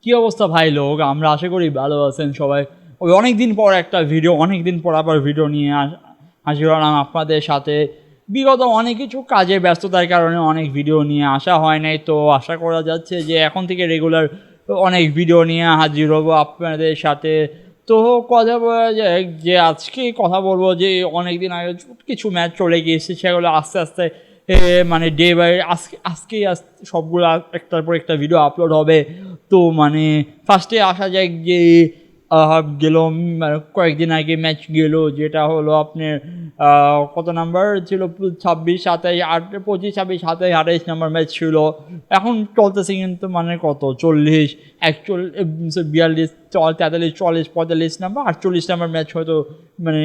কি অবস্থা ভাই লোক? আমরা আশা করি ভালো আছেন সবাই। ওই অনেকদিন পর একটা ভিডিও, অনেকদিন পর আবার ভিডিও নিয়ে হাজির হলাম আপনাদের সাথে। বিগত অনেক কিছু কাজে ব্যস্ততার কারণে অনেক ভিডিও নিয়ে আসা হয় নাই। তো আশা করা যাচ্ছে যে এখন থেকে রেগুলার অনেক ভিডিও নিয়ে হাজির হবো আপনাদের সাথে। তো কথা বলা যায় যে আজকে কথা বলবো যে অনেকদিন আগে কিছু ম্যাচ চলে গিয়েছে, সেগুলো আস্তে আস্তে মানে ডে বাই আজকেই সবগুলো একটার পর একটা ভিডিও আপলোড হবে। তো মানে ফার্স্টে আসা যায় যে গেল কয়েকদিন আগে ম্যাচ গেল, যেটা হলো আপনার কত নাম্বার ছিল, 26, 27, 28, 29, 30, 31, নাম্বার ম্যাচ ছিল। এখন চলতেছে কিন্তু মানে কত 40, 41, 42, 43, 44, 45 নাম্বার, 48 নাম্বার ম্যাচ হয়তো মানে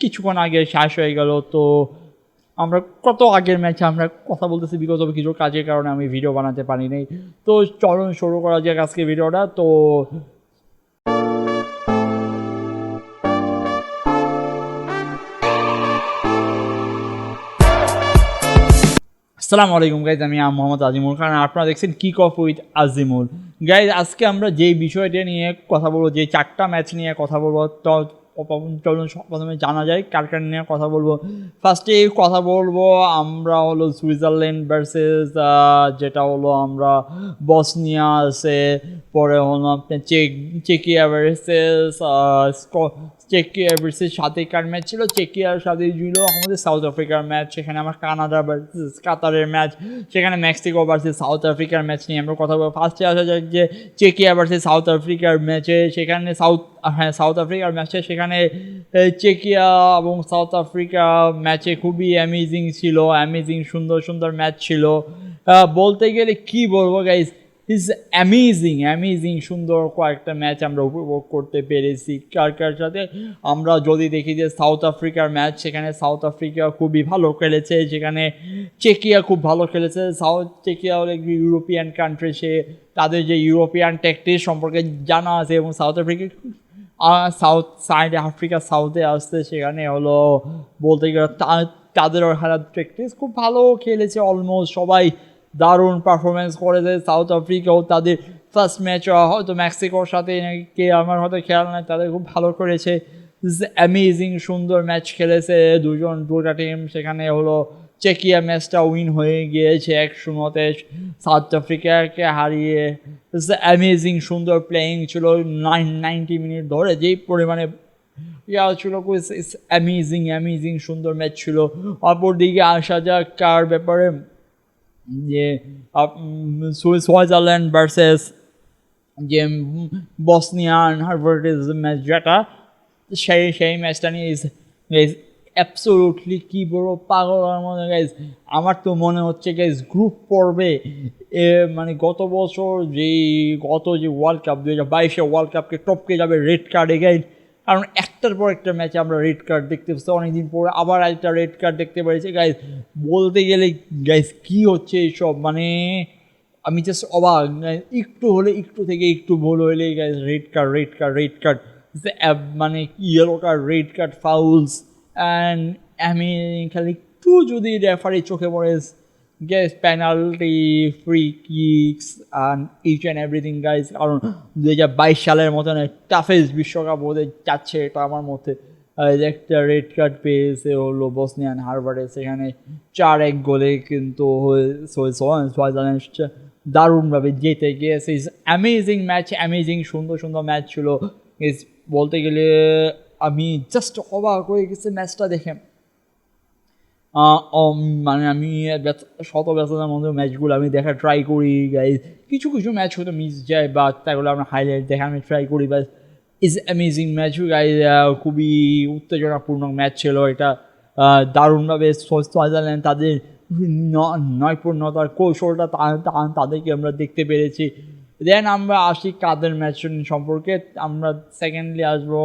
কিছুক্ষণ আগে শেষ হয়ে গেল। তো আমরা কত আগের ম্যাচে আমরা কথা বলতেছি, বিকজ অফ কিছু কাজের কারণে আমি ভিডিও বানাতে পারি নাই। তো চলুন শুরু করা যাক আজকে ভিডিওটা। তো আসসালামু আলাইকুম গাইজ, আমি মোহাম্মদ আজিমুল খান, আপনারা দেখছেন kick off with Azimul. Guys আজকে আমরা যেই বিষয়টা নিয়ে কথা বলবো, যে চারটা ম্যাচ নিয়ে কথা বলবো, তো চলুন প্রথমে জানা যায় কার কার নিয়ে কথা বলবো। ফার্স্টে কথা বলবো আমরা হলো সুইজারল্যান্ড ভার্সেস যেটা হলো আমরা বসনিয়া আছে, পরে হলো আপনার চেকিয়া ভার্সেস চেকিয়া ভার্সেস সাথে কার ম্যাচ ছিল, চেকিয়ার সাথে ছিল আমাদের সাউথ আফ্রিকার ম্যাচ, সেখানে আমার কানাডা ভার্সেস কাতারের ম্যাচ, সেখানে মেক্সিকো ভার্সেস সাউথ আফ্রিকার ম্যাচ নিয়ে আমরা কথা বলবো। ফার্স্টে আসা যাক যে চেকিয়া ভার্সেস সাউথ আফ্রিকার ম্যাচে, সেখানে সাউথ আফ্রিকার ম্যাচে সেখানে চেকিয়া এবং সাউথ আফ্রিকা ম্যাচে খুবই অ্যামেজিং ছিল, অ্যামেজিং সুন্দর সুন্দর ম্যাচ ছিল। বলতে গেলে কি বলবো গাইজ, ইজ অ্যামেজিং অ্যামেজিং সুন্দর কয়েকটা ম্যাচ আমরা উপভোগ করতে পেরেছি। কার কার সাথে আমরা যদি দেখি যে সাউথ আফ্রিকার ম্যাচ, সেখানে সাউথ আফ্রিকা খুবই ভালো খেলেছে, সেখানে চেকিয়া খুব ভালো খেলেছে। চেকিয়া হলো একটি ইউরোপিয়ান কান্ট্রি, সে তাদের যে ইউরোপিয়ান ট্যাকটিক্স সম্পর্কে জানা আছে, এবং সাউথ আফ্রিকা সাউথ সাইডে আফ্রিকা সাউথে আসতে, সেখানে হলো বলতে গেলে তাদেরও হারা প্র্যাকটিস খুব ভালো খেলেছে, অলমোস্ট সবাই দারুণ পারফরমেন্স করেছে। সাউথ আফ্রিকাও তাদের ফার্স্ট ম্যাচ হয়তো মেক্সিকোর সাথে, কে আমার হয়তো খেয়াল নাই, তাদের খুব ভালো করেছে, অ্যামেজিং সুন্দর ম্যাচ খেলেছে দুটা টিম। সেখানে হলো চেকিয়া ম্যাচটা উইন হয়ে গিয়েছে 1-0 সাউথ আফ্রিকাকে হারিয়ে। অ্যামেজিং সুন্দর প্লেয়িং ছিল 90 মিনিট ধরে, যেই পরিমাণে ছিল, অ্যামেজিং অ্যামেজিং সুন্দর ম্যাচ ছিল। অপর দিকে আসা যাক কার ব্যাপারে, যে সুইজারল্যান্ড ভার্সেস যে বসনিয়ান হার্ভার্টিজ ম্যাচ, যেটা সেই ম্যাচটা নিয়ে গাইজ অ্যাবসোলুটলি কী বলবো, পাগলের মধ্যে গাইজ। আমার তো মনে হচ্ছে গাইজ গ্রুপ পর্বে মানে গত যে ওয়ার্ল্ড কাপ 2022 ওয়ার্ল্ড কাপকে টপকে যাবে রেড কার্ডে গাইজ। কারণ একটার পর একটা ম্যাচে আমরা রেড কার্ড দেখতে পাচ্ছি, অনেকদিন পরে আবার একটা রেড কার্ড দেখতে পেরেছি গাইজ। বলতে গেলে গাইজ কী হচ্ছে এইসব, মানে আমি জাস্ট অবাক। একটু থেকে একটু ভুল হইলে guys red card red card red card, মানে yellow card red card fouls and আমি খালি একটু যদি রেফারি চোখে পড়ে গেস penalty, free kicks and each and everything guys. কারণ 2022 সালের মতন টাফেস্ট বিশ্বকাপ হতে যাচ্ছে এটা আমার মধ্যে। একটা রেড কার্ড পেয়েছে হলো বসনিয়ান হারবারে, সেখানে 4-1 গোলে কিন্তু সুইজারল্যান্ড দারুণভাবে জিতে গিয়েছে। ইজ অ্যামেজিং ম্যাচ, অ্যামেজিং সুন্দর সুন্দর ম্যাচ ছিল। ইজ বলতে গেলে আমি জাস্ট অবাক হয়ে গেছি ম্যাচটা দেখে। মানে আমি শত ব্যস্ততার মধ্যে ম্যাচগুলো আমি দেখা ট্রাই করি গাইজ। কিছু কিছু ম্যাচ হয়তো মিস যায়, বা তাগুলো আমরা হাইলাইট দেখা আমি ট্রাই করি, বা ইজ অ্যামেজিং ম্যাচ গাইজ। খুবই উত্তেজনাপূর্ণ ম্যাচ ছিল এটা। দারুণভাবে সুইজারল্যান্ড তাদের নৈপুণ্যতার কৌশলটা তাদেরকে আমরা দেখতে পেরেছি। দেন আমরা আসি কাদের ম্যাচ সম্পর্কে। আমরা সেকেন্ডলি আসবো,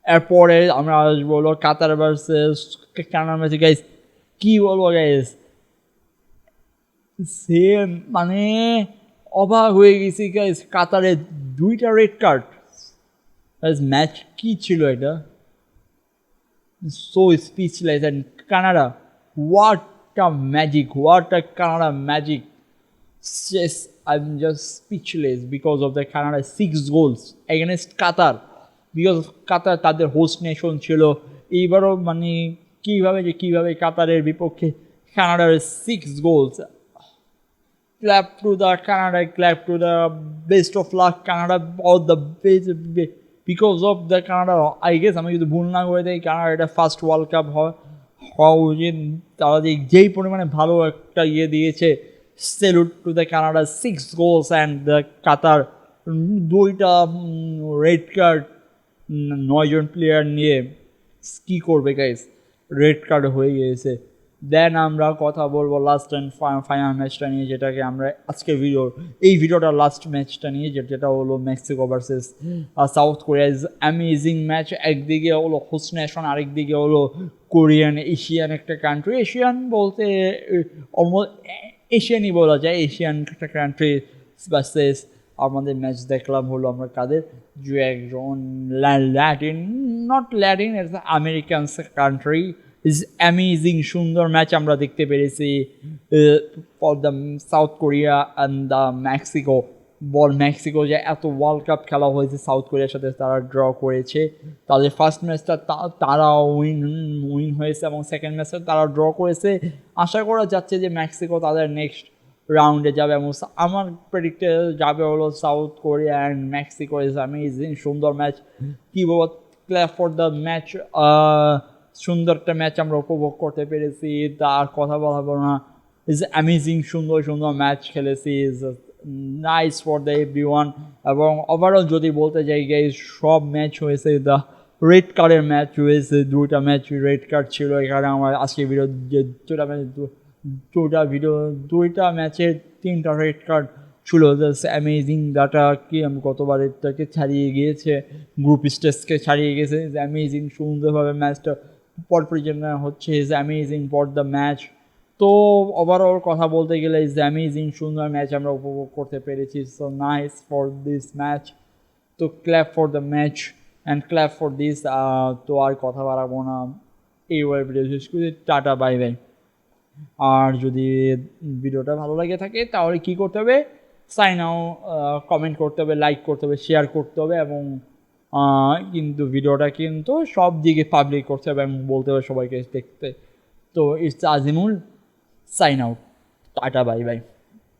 এরপরে আমরা আসবো হলো কাতার ভার্সেস কানাডা ম্যাচে গাইজ। কী বলবো গাইজ, সেম মানে অবাক হয়ে গেছি গাইজ। কাতারে 2টা রেড কার্ড, ম্যাচ কি ছিল এটা, so speechless. And Canada, what a magic, what a Canada magic, I'm just speechless because of the Canada 6 goals against Qatar. Because কাতার তাদের হোস্ট নেশন ছিল, এইবারও মানে কীভাবে কাতারের বিপক্ষে কানাডার 6 goals. Clap to the Canada, clap to the best of luck Canada, all the best because of the Canada. I guess আমি যদি ভুল না করে দেই কানাডা এটা ফার্স্ট ওয়ার্ল্ড কাপ হওয়া উচিত। তারা যেই পরিমাণে ভালো একটা দিয়েছে, salute to the Canada 6 goals and the Qatar 2টা রেড কার্ড, 9জন প্লেয়ার নিয়ে কী করবে গাইস, রেড কার্ড হয়ে গিয়েছে। দেন আমরা কথা বলবো লাস্ট অ্যান্ড ফাইনাল ম্যাচটা নিয়ে, যেটাকে আমরা আজকে ভিডিওটা লাস্ট ম্যাচটা নিয়ে, যেটা হলো Mexico versus south Korea. Is amazing match. একদিকে হলো হোস্ট নেশন, আরেকদিকে হলো কোরিয়ান, এশিয়ান একটা কান্ট্রি। এশিয়ান বলতে অলমোস্ট এশিয়ানই বলা যায়, এশিয়ান একটা কান্ট্রি ভার্সেস আমাদের ম্যাচ দেখলাম হলো আমরা কাদের, যে একজন Latin, not Latin, it's American country. Is amazing সুন্দর ম্যাচ আমরা দেখতে পেরেছি for the south Korea and the Mexico. Mexico যে এত ওয়ার্ল্ড কাপ খেলা হয়েছে সাউথ কোরিয়ার সাথে, তারা ড্র করেছে। তাদের ফার্স্ট ম্যাচটা তারা উইন হয়েছে এবং সেকেন্ড ম্যাচটা তারা ড্র করেছে। আশা করা যাচ্ছে যে মেক্সিকো তাদের নেক্সট রাউন্ডে যাবে এবং আমার প্রেডিক্টে যাবে হলো south Korea and Mexico. Is amazing সুন্দর ম্যাচ। কী বলবো, ক্ল্যাপ ফর দ্য ম্যাচ। সুন্দর একটা ম্যাচ আমরা উপভোগ করতে পেরেছি, তার কথা বলাবো না। ইজ অ্যামেজিং সুন্দর ম্যাচ খেলেছি। Is nice for the everyone. এবং ওভারঅল যদি বলতে যাই গাইস, সব ম্যাচ হয়েছে দ্য রেড কার্ডের ম্যাচ হয়েছে, 2টা ম্যাচ রেড কার্ড ছিল। এখানে আমার আজকে ভিডিও যে 2টা ম্যাচের 3টা রেড কার্ড ছিল। Just amazing. ডাটা কি গতবার এটাকে ছাড়িয়ে গিয়েছে, গ্রুপ স্টেজকে ছাড়িয়ে গেছে। ইজ অ্যামেজিং সুন্দরভাবে ম্যাচটা পরপরই যেন হচ্ছে। Is amazing for the match. তো ওভারঅল কথা বলতে গেলে ইজ অ্যামেজিং সুন্দর ম্যাচ আমরা উপভোগ করতে পেরেছি। So nice for this match. তো clap for the match and clap for this. তো আর কথা বাড়াবো না, এইবার ভিডিও শেষ করে টাটা, বাই বাই। আর যদি ভিডিওটা ভালো লাগে থাকে তাহলে কী করতে হবে, সাইন আউট, কমেন্ট করতে হবে, লাইক করতে হবে, শেয়ার করতে হবে এবং কিন্তু ভিডিওটা কিন্তু সব দিকে পাবলিক করতে হবে এবং বলতে হবে সবাইকে দেখতে। তো it's Azimul, sign out, tata, bye by.